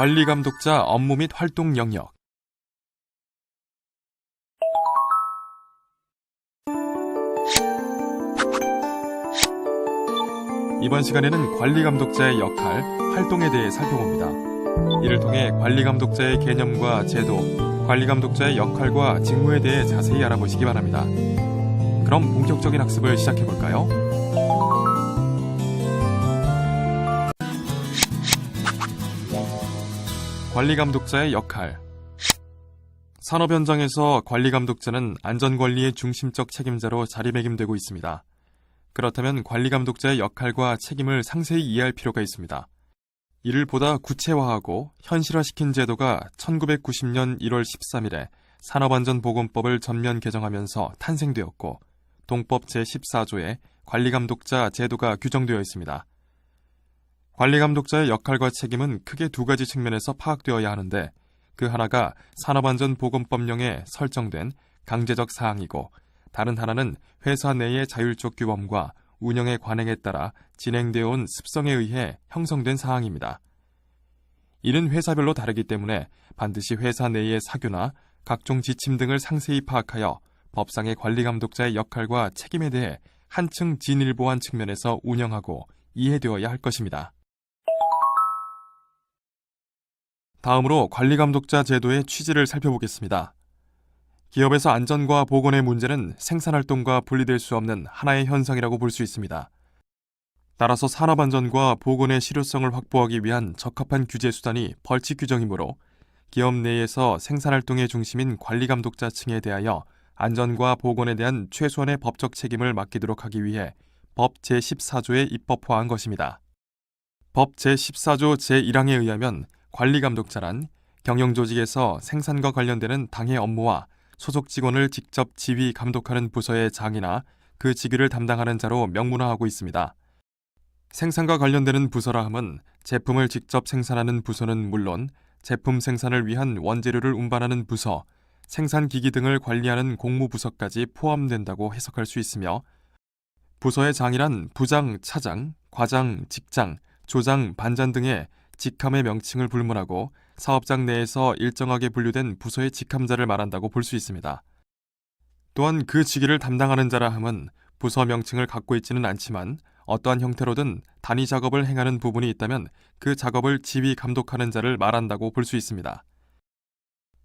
관리감독자 업무 및 활동 영역. 이번 시간에는 관리감독자의 역할, 활동에 대해 살펴봅니다. 이를 통해 관리감독자의 개념과 제도, 관리감독자의 역할과 직무에 대해 자세히 알아보시기 바랍니다. 그럼 본격적인 학습을 시작해볼까요? 관리감독자의 역할. 산업 현장에서 관리감독자는 안전관리의 중심적 책임자로 자리매김되고 있습니다. 그렇다면 관리감독자의 역할과 책임을 상세히 이해할 필요가 있습니다. 이를 보다 구체화하고 현실화시킨 제도가 1990년 1월 13일에 산업안전보건법을 전면 개정하면서 탄생되었고, 동법 제14조에 관리감독자 제도가 규정되어 있습니다. 관리감독자의 역할과 책임은 크게 두 가지 측면에서 파악되어야 하는데, 그 하나가 산업안전보건법령에 설정된 강제적 사항이고, 다른 하나는 회사 내의 자율적 규범과 운영의 관행에 따라 진행되어 온 습성에 의해 형성된 사항입니다. 이는 회사별로 다르기 때문에 반드시 회사 내의 사규나 각종 지침 등을 상세히 파악하여 법상의 관리감독자의 역할과 책임에 대해 한층 진일보한 측면에서 운영하고 이해되어야 할 것입니다. 다음으로 관리감독자 제도의 취지를 살펴보겠습니다. 기업에서 안전과 보건의 문제는 생산활동과 분리될 수 없는 하나의 현상이라고 볼 수 있습니다. 따라서 산업안전과 보건의 실효성을 확보하기 위한 적합한 규제 수단이 벌칙 규정이므로 기업 내에서 생산활동의 중심인 관리감독자층에 대하여 안전과 보건에 대한 최소한의 법적 책임을 맡기도록 하기 위해 법 제14조에 입법화한 것입니다. 법 제14조 제1항에 의하면 관리감독자란 경영조직에서 생산과 관련되는 당의 업무와 소속 직원을 직접 지휘 감독하는 부서의 장이나 그 직위를 담당하는 자로 명문화하고 있습니다. 생산과 관련되는 부서라 함은 제품을 직접 생산하는 부서는 물론 제품 생산을 위한 원재료를 운반하는 부서, 생산기기 등을 관리하는 공무부서까지 포함된다고 해석할 수 있으며, 부서의 장이란 부장, 차장, 과장, 직장, 조장, 반장 등의 직함의 명칭을 불문하고 사업장 내에서 일정하게 분류된 부서의 직함자를 말한다고 볼 수 있습니다. 또한 그 직위를 담당하는 자라 함은 부서 명칭을 갖고 있지는 않지만 어떠한 형태로든 단위 작업을 행하는 부분이 있다면 그 작업을 지휘 감독하는 자를 말한다고 볼 수 있습니다.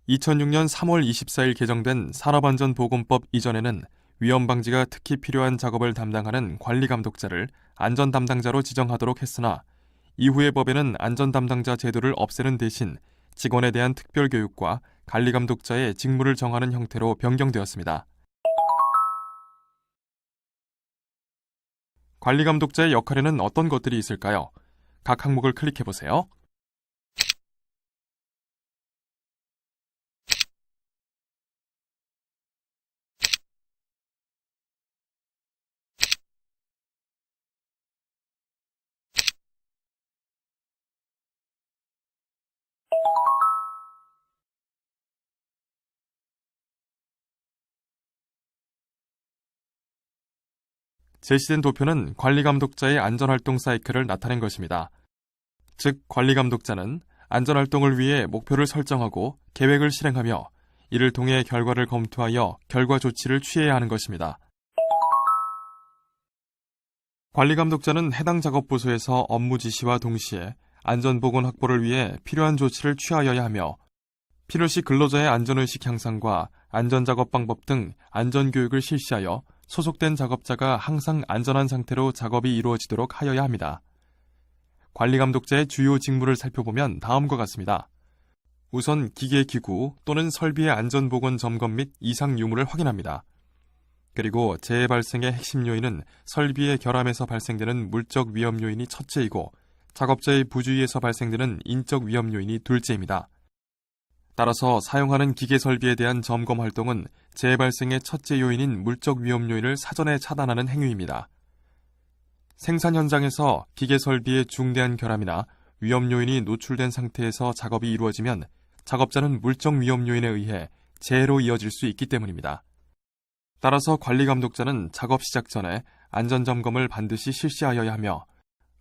2006년 3월 24일 개정된 산업안전보건법 이전에는 위험 방지가 특히 필요한 작업을 담당하는 관리감독자를 안전담당자로 지정하도록 했으나, 이후의 법에는 안전담당자 제도를 없애는 대신 직원에 대한 특별교육과 관리감독자의 직무를 정하는 형태로 변경되었습니다. 관리감독자의 역할에는 어떤 것들이 있을까요? 각 항목을 클릭해보세요. 제시된 도표는 관리감독자의 안전활동 사이클을 나타낸 것입니다. 즉, 관리감독자는 안전활동을 위해 목표를 설정하고 계획을 실행하며 이를 통해 결과를 검토하여 결과 조치를 취해야 하는 것입니다. 관리감독자는 해당 작업부서에서 업무 지시와 동시에 안전보건 확보를 위해 필요한 조치를 취하여야 하며, 필요시 근로자의 안전의식 향상과 안전작업 방법 등 안전교육을 실시하여 소속된 작업자가 항상 안전한 상태로 작업이 이루어지도록 하여야 합니다. 관리감독자의 주요 직무를 살펴보면 다음과 같습니다. 우선 기계기구 또는 설비의 안전보건 점검 및 이상 유무를 확인합니다. 그리고 재해 발생의 핵심 요인은 설비의 결함에서 발생되는 물적 위험 요인이 첫째이고, 작업자의 부주의에서 발생되는 인적 위험 요인이 둘째입니다. 따라서 사용하는 기계 설비에 대한 점검 활동은 재해 발생의 첫째 요인인 물적 위험 요인을 사전에 차단하는 행위입니다. 생산 현장에서 기계 설비의 중대한 결함이나 위험 요인이 노출된 상태에서 작업이 이루어지면 작업자는 물적 위험 요인에 의해 재해로 이어질 수 있기 때문입니다. 따라서 관리감독자는 작업 시작 전에 안전점검을 반드시 실시하여야 하며,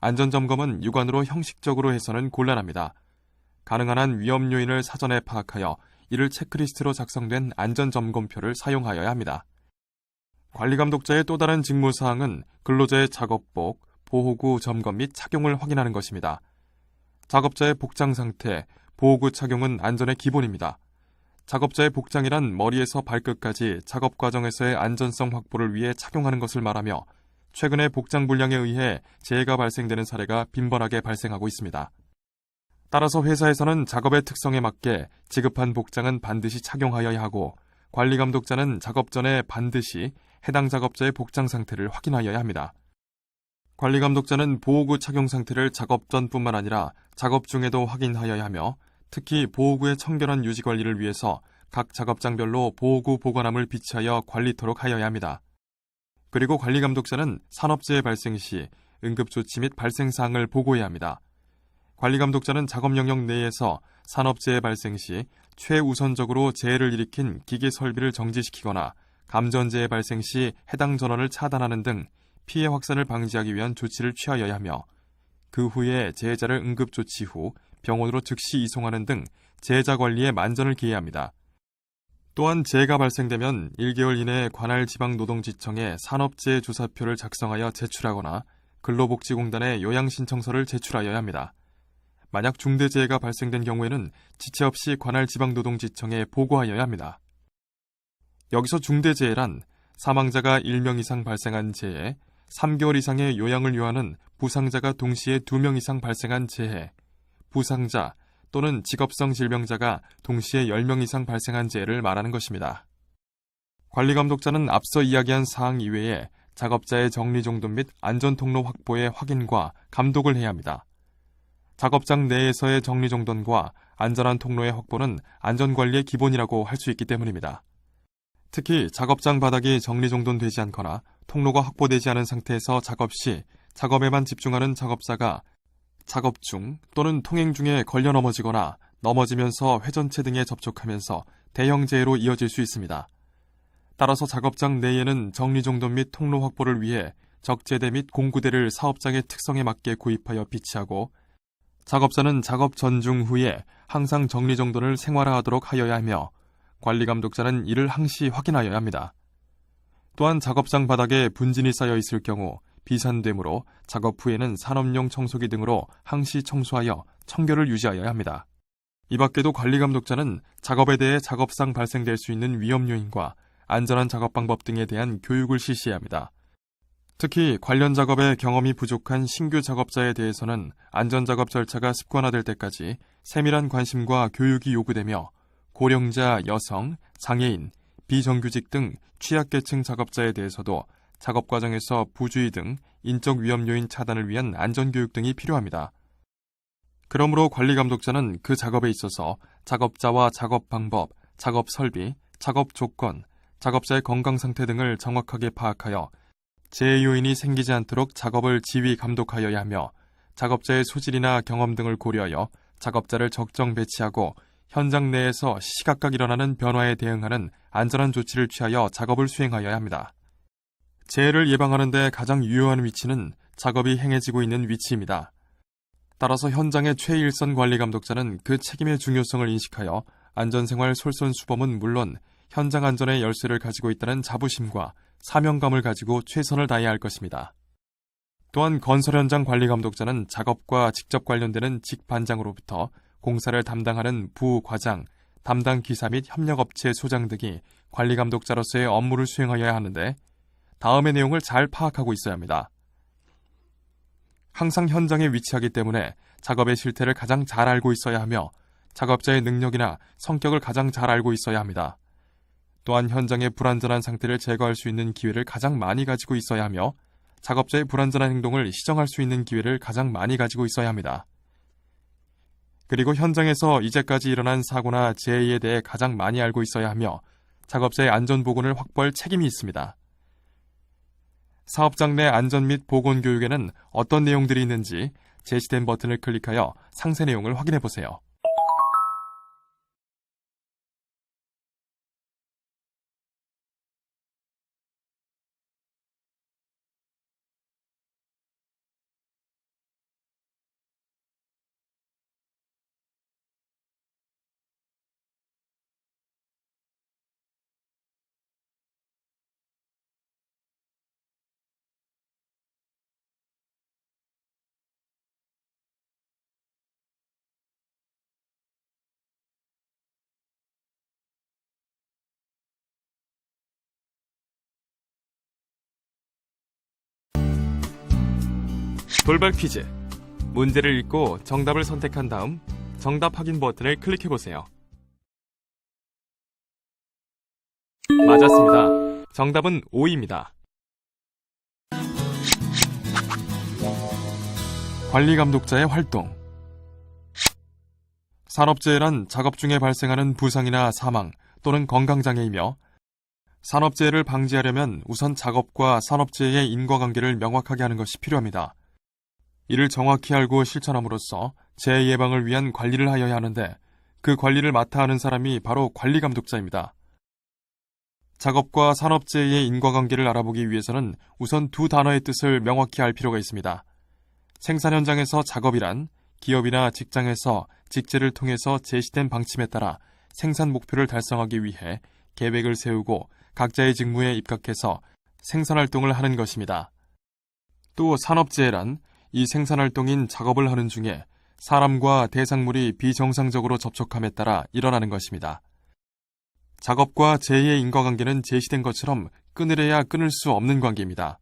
안전점검은 육안으로 형식적으로 해서는 곤란합니다. 가능한 한 위험 요인을 사전에 파악하여 이를 체크리스트로 작성된 안전점검표를 사용하여야 합니다. 관리감독자의 또 다른 직무사항은 근로자의 작업복, 보호구 점검 및 착용을 확인하는 것입니다. 작업자의 복장 상태, 보호구 착용은 안전의 기본입니다. 작업자의 복장이란 머리에서 발끝까지 작업 과정에서의 안전성 확보를 위해 착용하는 것을 말하며 최근에 복장 불량에 의해 재해가 발생되는 사례가 빈번하게 발생하고 있습니다. 따라서 회사에서는 작업의 특성에 맞게 지급한 복장은 반드시 착용하여야 하고 관리감독자는 작업 전에 반드시 해당 작업자의 복장 상태를 확인하여야 합니다. 관리감독자는 보호구 착용 상태를 작업 전뿐만 아니라 작업 중에도 확인하여야 하며 특히 보호구의 청결한 유지 관리를 위해서 각 작업장별로 보호구 보관함을 비치하여 관리토록 하여야 합니다. 그리고 관리감독자는 산업재해 발생 시 응급조치 및 발생 사항을 보고해야 합니다. 관리감독자는 작업 영역 내에서 산업재해 발생 시 최우선적으로 재해를 일으킨 기계 설비를 정지시키거나 감전재해 발생 시 해당 전원을 차단하는 등 피해 확산을 방지하기 위한 조치를 취하여야 하며 그 후에 재해자를 응급조치 후 병원으로 즉시 이송하는 등 재해자 관리에 만전을 기해야 합니다. 또한 재해가 발생되면 1개월 이내에 관할 지방노동지청에 산업재해 조사표를 작성하여 제출하거나 근로복지공단에 요양신청서를 제출하여야 합니다. 만약 중대재해가 발생된 경우에는 지체 없이 관할 지방노동지청에 보고하여야 합니다. 여기서 중대재해란 사망자가 1명 이상 발생한 재해, 3개월 이상의 요양을 요하는 부상자가 동시에 2명 이상 발생한 재해, 부상자 또는 직업성 질병자가 동시에 10명 이상 발생한 재해를 말하는 것입니다. 관리감독자는 앞서 이야기한 사항 이외에 작업자의 정리정돈 및 안전통로 확보의 확인과 감독을 해야 합니다. 작업장 내에서의 정리정돈과 안전한 통로의 확보는 안전관리의 기본이라고 할 수 있기 때문입니다. 특히 작업장 바닥이 정리정돈되지 않거나 통로가 확보되지 않은 상태에서 작업 시 작업에만 집중하는 작업자가 작업 중 또는 통행 중에 걸려 넘어지거나 넘어지면서 회전체 등에 접촉하면서 대형 재해로 이어질 수 있습니다. 따라서 작업장 내에는 정리정돈 및 통로 확보를 위해 적재대 및 공구대를 사업장의 특성에 맞게 구입하여 비치하고 작업자는 작업 전중 후에 항상 정리정돈을 생활화하도록 하여야 하며 관리감독자는 이를 항시 확인하여야 합니다. 또한 작업장 바닥에 분진이 쌓여 있을 경우 비산되므로 작업 후에는 산업용 청소기 등으로 항시 청소하여 청결을 유지하여야 합니다. 이 밖에도 관리감독자는 작업에 대해 작업상 발생될 수 있는 위험 요인과 안전한 작업 방법 등에 대한 교육을 실시해야 합니다. 특히 관련 작업에 경험이 부족한 신규 작업자에 대해서는 안전작업 절차가 습관화될 때까지 세밀한 관심과 교육이 요구되며 고령자, 여성, 장애인, 비정규직 등 취약계층 작업자에 대해서도 작업 과정에서 부주의 등 인적 위험 요인 차단을 위한 안전교육 등이 필요합니다. 그러므로 관리감독자는 그 작업에 있어서 작업자와 작업 방법, 작업 설비, 작업 조건, 작업자의 건강 상태 등을 정확하게 파악하여 재해 요인이 생기지 않도록 작업을 지휘 감독하여야 하며 작업자의 소질이나 경험 등을 고려하여 작업자를 적정 배치하고 현장 내에서 시각각 일어나는 변화에 대응하는 안전한 조치를 취하여 작업을 수행하여야 합니다. 재해를 예방하는 데 가장 유효한 위치는 작업이 행해지고 있는 위치입니다. 따라서 현장의 최일선 관리감독자는 그 책임의 중요성을 인식하여 안전생활 솔선수범은 물론 현장 안전의 열쇠를 가지고 있다는 자부심과 사명감을 가지고 최선을 다해야 할 것입니다. 또한 건설 현장 관리감독자는 작업과 직접 관련되는 직반장으로부터 공사를 담당하는 부과장, 담당 기사 및 협력업체 소장 등이 관리감독자로서의 업무를 수행하여야 하는데 다음의 내용을 잘 파악하고 있어야 합니다. 항상 현장에 위치하기 때문에 작업의 실태를 가장 잘 알고 있어야 하며 작업자의 능력이나 성격을 가장 잘 알고 있어야 합니다. 또한 현장의 불안전한 상태를 제거할 수 있는 기회를 가장 많이 가지고 있어야 하며 작업자의 불안전한 행동을 시정할 수 있는 기회를 가장 많이 가지고 있어야 합니다. 그리고 현장에서 이제까지 일어난 사고나 재해에 대해 가장 많이 알고 있어야 하며 작업자의 안전보건을 확보할 책임이 있습니다. 사업장 내 안전 및 보건 교육에는 어떤 내용들이 있는지 제시된 버튼을 클릭하여 상세 내용을 확인해 보세요. 돌발 퀴즈. 문제를 읽고 정답을 선택한 다음 정답 확인 버튼을 클릭해보세요. 맞았습니다. 정답은 O입니다. 관리감독자의 활동. 산업재해란 작업 중에 발생하는 부상이나 사망 또는 건강장애이며, 산업재해를 방지하려면 우선 작업과 산업재해의 인과관계를 명확하게 하는 것이 필요합니다. 이를 정확히 알고 실천함으로써 재해 예방을 위한 관리를 하여야 하는데, 그 관리를 맡아 하는 사람이 바로 관리감독자입니다. 작업과 산업재해의 인과관계를 알아보기 위해서는 우선 두 단어의 뜻을 명확히 알 필요가 있습니다. 생산 현장에서 작업이란 기업이나 직장에서 직제를 통해서 제시된 방침에 따라 생산 목표를 달성하기 위해 계획을 세우고 각자의 직무에 입각해서 생산활동을 하는 것입니다. 또 산업재해란 이 생산활동인 작업을 하는 중에 사람과 대상물이 비정상적으로 접촉함에 따라 일어나는 것입니다. 작업과 재해의 인과관계는 제시된 것처럼 끊으려야 끊을 수 없는 관계입니다.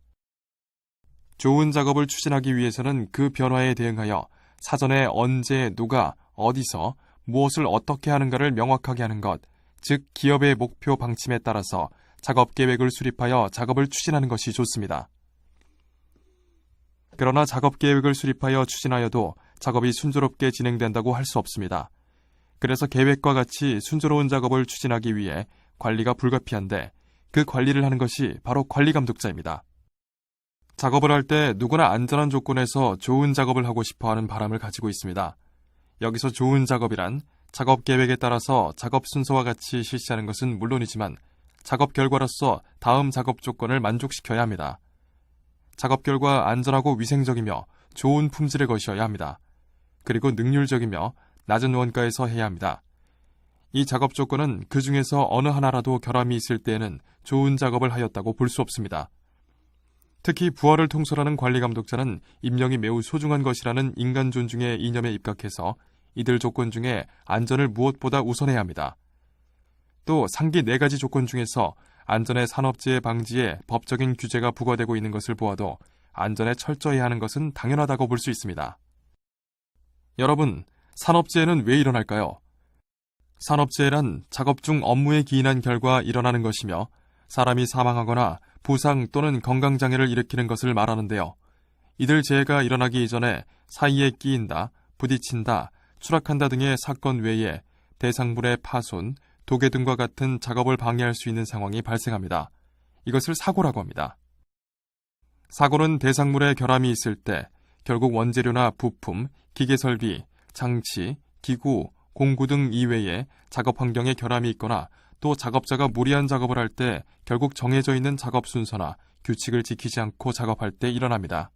좋은 작업을 추진하기 위해서는 그 변화에 대응하여 사전에 언제, 누가, 어디서, 무엇을 어떻게 하는가를 명확하게 하는 것, 즉 기업의 목표 방침에 따라서 작업 계획을 수립하여 작업을 추진하는 것이 좋습니다. 그러나 작업 계획을 수립하여 추진하여도 작업이 순조롭게 진행된다고 할 수 없습니다. 그래서 계획과 같이 순조로운 작업을 추진하기 위해 관리가 불가피한데, 그 관리를 하는 것이 바로 관리감독자입니다. 작업을 할 때 누구나 안전한 조건에서 좋은 작업을 하고 싶어 하는 바람을 가지고 있습니다. 여기서 좋은 작업이란 작업 계획에 따라서 작업 순서와 같이 실시하는 것은 물론이지만 작업 결과로서 다음 작업 조건을 만족시켜야 합니다. 작업 결과 안전하고 위생적이며 좋은 품질의 것이어야 합니다. 그리고 능률적이며 낮은 원가에서 해야 합니다. 이 작업 조건은 그 중에서 어느 하나라도 결함이 있을 때에는 좋은 작업을 하였다고 볼 수 없습니다. 특히 부하를 통솔하는 관리감독자는 임명이 매우 소중한 것이라는 인간 존중의 이념에 입각해서 이들 조건 중에 안전을 무엇보다 우선해야 합니다. 또 상기 4가지 조건 중에서 안전의 산업재해 방지에 법적인 규제가 부과되고 있는 것을 보아도 안전에 철저히 하는 것은 당연하다고 볼 수 있습니다. 여러분, 산업재해는 왜 일어날까요? 산업재해란 작업 중 업무에 기인한 결과 일어나는 것이며, 사람이 사망하거나 부상 또는 건강장애를 일으키는 것을 말하는데요. 이들 재해가 일어나기 이전에 사이에 끼인다, 부딪힌다, 추락한다 등의 사건 외에 대상물의 파손, 도개 등과 같은 작업을 방해할 수 있는 상황이 발생합니다. 이것을 사고라고 합니다. 사고는 대상물의 결함이 있을 때 결국 원재료나 부품, 기계설비, 장치, 기구, 공구 등 이외에 작업 환경에 결함이 있거나, 또 작업자가 무리한 작업을 할 때 결국 정해져 있는 작업 순서나 규칙을 지키지 않고 작업할 때 일어납니다.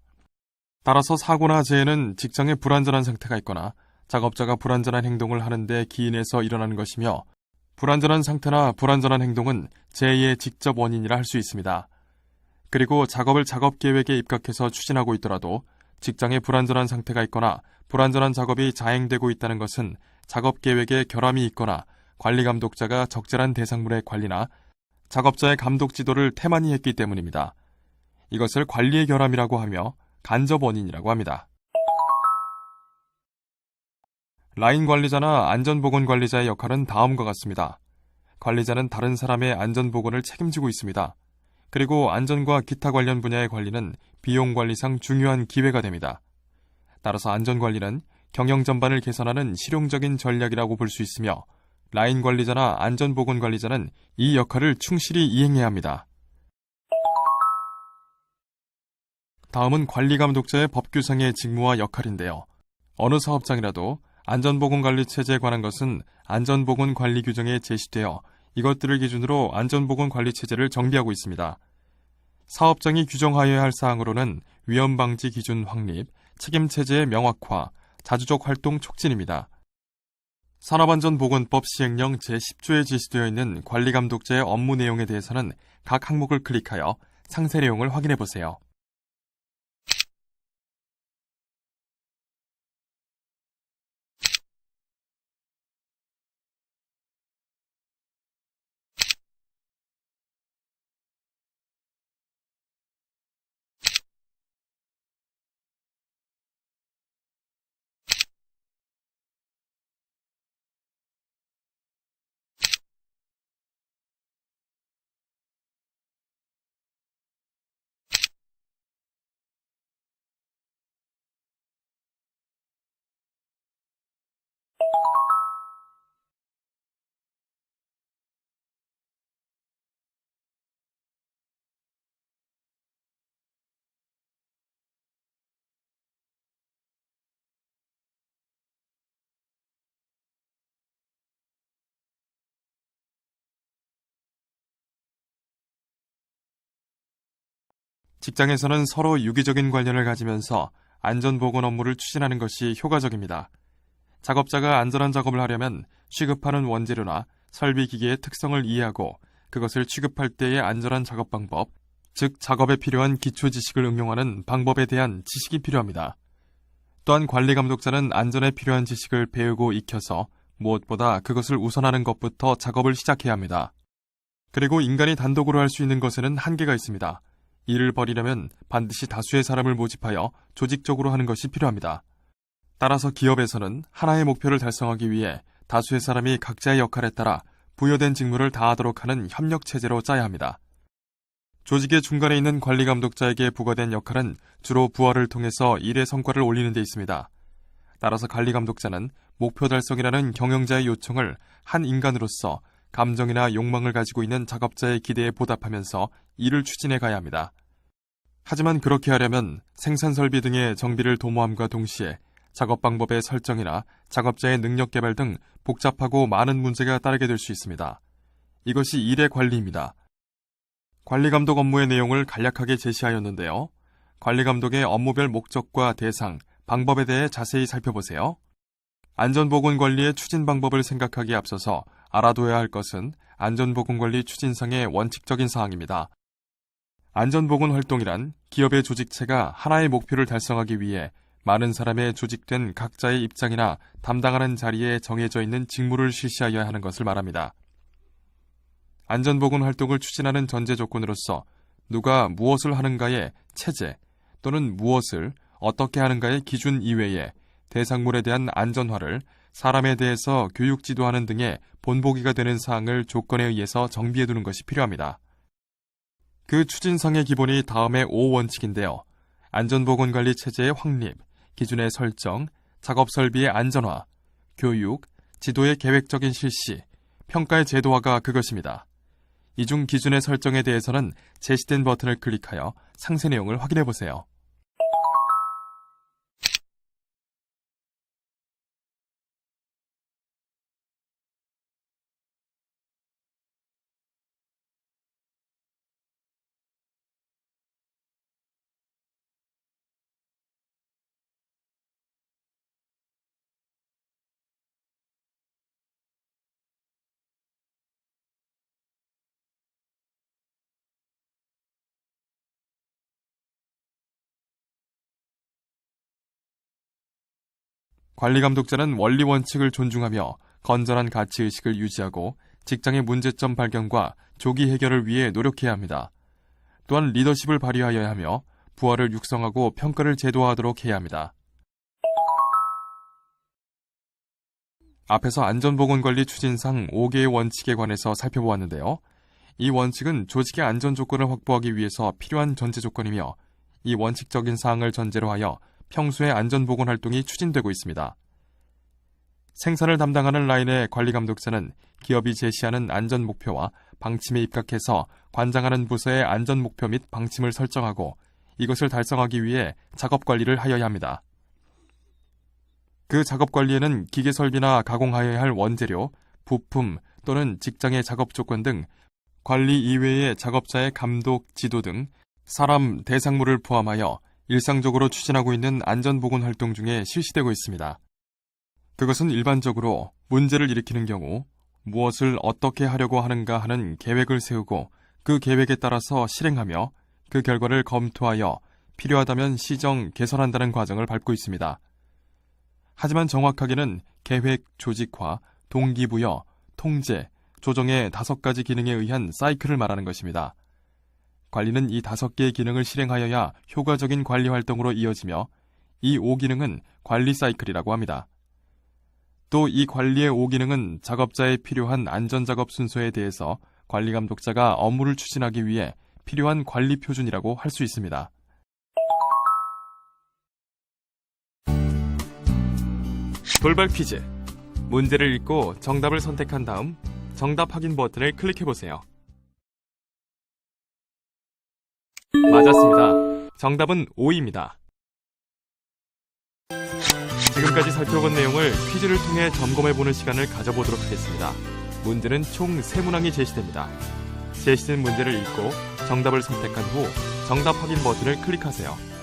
따라서 사고나 재해는 직장에 불안전한 상태가 있거나 작업자가 불안전한 행동을 하는데 기인해서 일어나는 것이며, 불안전한 상태나 불안전한 행동은 재해의 직접 원인이라 할 수 있습니다. 그리고 작업을 작업 계획에 입각해서 추진하고 있더라도 직장에 불안전한 상태가 있거나 불안전한 작업이 자행되고 있다는 것은 작업 계획에 결함이 있거나 관리감독자가 적절한 대상물의 관리나 작업자의 감독 지도를 태만히 했기 때문입니다. 이것을 관리의 결함이라고 하며 간접 원인이라고 합니다. 라인 관리자나 안전보건관리자의 역할은 다음과 같습니다. 관리자는 다른 사람의 안전보건을 책임지고 있습니다. 그리고 안전과 기타 관련 분야의 관리는 비용 관리상 중요한 기회가 됩니다. 따라서 안전관리는 경영 전반을 개선하는 실용적인 전략이라고 볼 수 있으며, 라인 관리자나 안전보건관리자는 이 역할을 충실히 이행해야 합니다. 다음은 관리감독자의 법규상의 직무와 역할인데요. 어느 사업장이라도 안전보건관리체제에 관한 것은 안전보건관리 규정에 제시되어 이것들을 기준으로 안전보건관리체제를 정비하고 있습니다. 사업장이 규정하여야 할 사항으로는 위험방지 기준 확립, 책임체제의 명확화, 자주적 활동 촉진입니다. 산업안전보건법 시행령 제10조에 제시되어 있는 관리감독자의 업무 내용에 대해서는 각 항목을 클릭하여 상세 내용을 확인해 보세요. 직장에서는 서로 유기적인 관련을 가지면서 안전보건 업무를 추진하는 것이 효과적입니다. 작업자가 안전한 작업을 하려면 취급하는 원재료나 설비 기계의 특성을 이해하고 그것을 취급할 때의 안전한 작업 방법, 즉 작업에 필요한 기초 지식을 응용하는 방법에 대한 지식이 필요합니다. 또한 관리 감독자는 안전에 필요한 지식을 배우고 익혀서 무엇보다 그것을 우선하는 것부터 작업을 시작해야 합니다. 그리고 인간이 단독으로 할 수 있는 것에는 한계가 있습니다. 일을 벌이려면 반드시 다수의 사람을 모집하여 조직적으로 하는 것이 필요합니다. 따라서 기업에서는 하나의 목표를 달성하기 위해 다수의 사람이 각자의 역할에 따라 부여된 직무를 다하도록 하는 협력체제로 짜야 합니다. 조직의 중간에 있는 관리 감독자에게 부과된 역할은 주로 부하를 통해서 일의 성과를 올리는 데 있습니다. 따라서 관리 감독자는 목표 달성이라는 경영자의 요청을 한 인간으로서 감정이나 욕망을 가지고 있는 작업자의 기대에 보답하면서 일을 추진해 가야 합니다. 하지만 그렇게 하려면 생산 설비 등의 정비를 도모함과 동시에 작업 방법의 설정이나 작업자의 능력 개발 등 복잡하고 많은 문제가 따르게 될 수 있습니다. 이것이 일의 관리입니다. 관리 감독 업무의 내용을 간략하게 제시하였는데요. 관리 감독의 업무별 목적과 대상, 방법에 대해 자세히 살펴보세요. 안전보건 관리의 추진 방법을 생각하기에 앞서서 알아둬야 할 것은 안전보건 관리 추진상의 원칙적인 사항입니다. 안전보건 활동이란 기업의 조직체가 하나의 목표를 달성하기 위해 많은 사람의 조직된 각자의 입장이나 담당하는 자리에 정해져 있는 직무를 실시하여야 하는 것을 말합니다. 안전보건 활동을 추진하는 전제 조건으로서 누가 무엇을 하는가의 체제 또는 무엇을 어떻게 하는가의 기준 이외에 대상물에 대한 안전화를 사람에 대해서 교육 지도하는 등의 본보기가 되는 사항을 조건에 의해서 정비해두는 것이 필요합니다. 그 추진상의 기본이 다음의 5원칙인데요. 안전보건관리 체제의 확립, 기준의 설정, 작업 설비의 안전화, 교육, 지도의 계획적인 실시, 평가의 제도화가 그것입니다. 이 중 기준의 설정에 대해서는 제시된 버튼을 클릭하여 상세 내용을 확인해 보세요. 관리 감독자는 원리 원칙을 존중하며 건전한 가치의식을 유지하고 직장의 문제점 발견과 조기 해결을 위해 노력해야 합니다. 또한 리더십을 발휘하여야 하며 부하를 육성하고 평가를 제도화하도록 해야 합니다. 앞에서 안전보건관리 추진상 5개의 원칙에 관해서 살펴보았는데요. 이 원칙은 조직의 안전 조건을 확보하기 위해서 필요한 전제 조건이며 이 원칙적인 사항을 전제로 하여 평소에 안전보건 활동이 추진되고 있습니다. 생산을 담당하는 라인의 관리 감독자는 기업이 제시하는 안전 목표와 방침에 입각해서 관장하는 부서의 안전 목표 및 방침을 설정하고 이것을 달성하기 위해 작업 관리를 하여야 합니다. 그 작업 관리에는 기계 설비나 가공하여야 할 원재료, 부품 또는 직장의 작업 조건 등 관리 이외의 작업자의 감독, 지도 등 사람, 대상물을 포함하여 일상적으로 추진하고 있는 안전보건 활동 중에 실시되고 있습니다. 그것은 일반적으로 문제를 일으키는 경우 무엇을 어떻게 하려고 하는가 하는 계획을 세우고 그 계획에 따라서 실행하며 그 결과를 검토하여 필요하다면 시정, 개선한다는 과정을 밟고 있습니다. 하지만 정확하게는 계획, 조직화, 동기부여, 통제, 조정의 5가지 기능에 의한 사이클을 말하는 것입니다. 관리는 이 5개의 기능을 실행하여야 효과적인 관리 활동으로 이어지며 이 5기능은 관리 사이클이라고 합니다. 또 이 관리의 5기능은 작업자에 필요한 안전작업 순서에 대해서 관리 감독자가 업무를 추진하기 위해 필요한 관리 표준이라고 할 수 있습니다. 돌발 퀴즈. 문제를 읽고 정답을 선택한 다음 정답 확인 버튼을 클릭해보세요. 맞았습니다. 정답은 5입니다. 지금까지 살펴본 내용을 퀴즈를 통해 점검해보는 시간을 가져보도록 하겠습니다. 문제는 총 3문항이 제시됩니다. 제시된 문제를 읽고 정답을 선택한 후 정답 확인 버튼을 클릭하세요.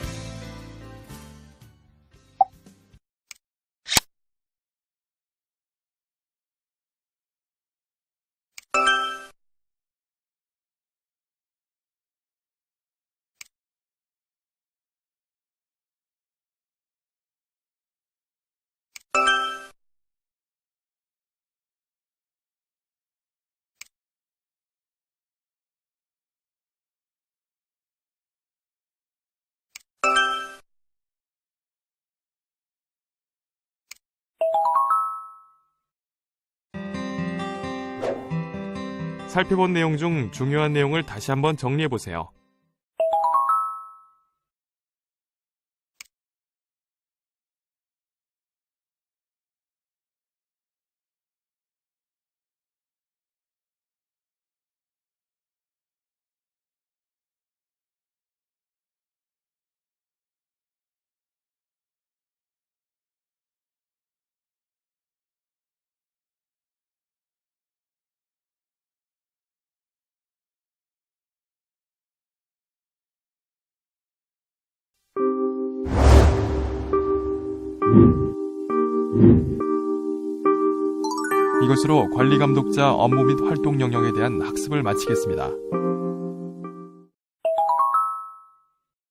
살펴본 내용 중 중요한 내용을 다시 한번 정리해 보세요. 이것으로 관리감독자 업무 및 활동 영역에 대한 학습을 마치겠습니다.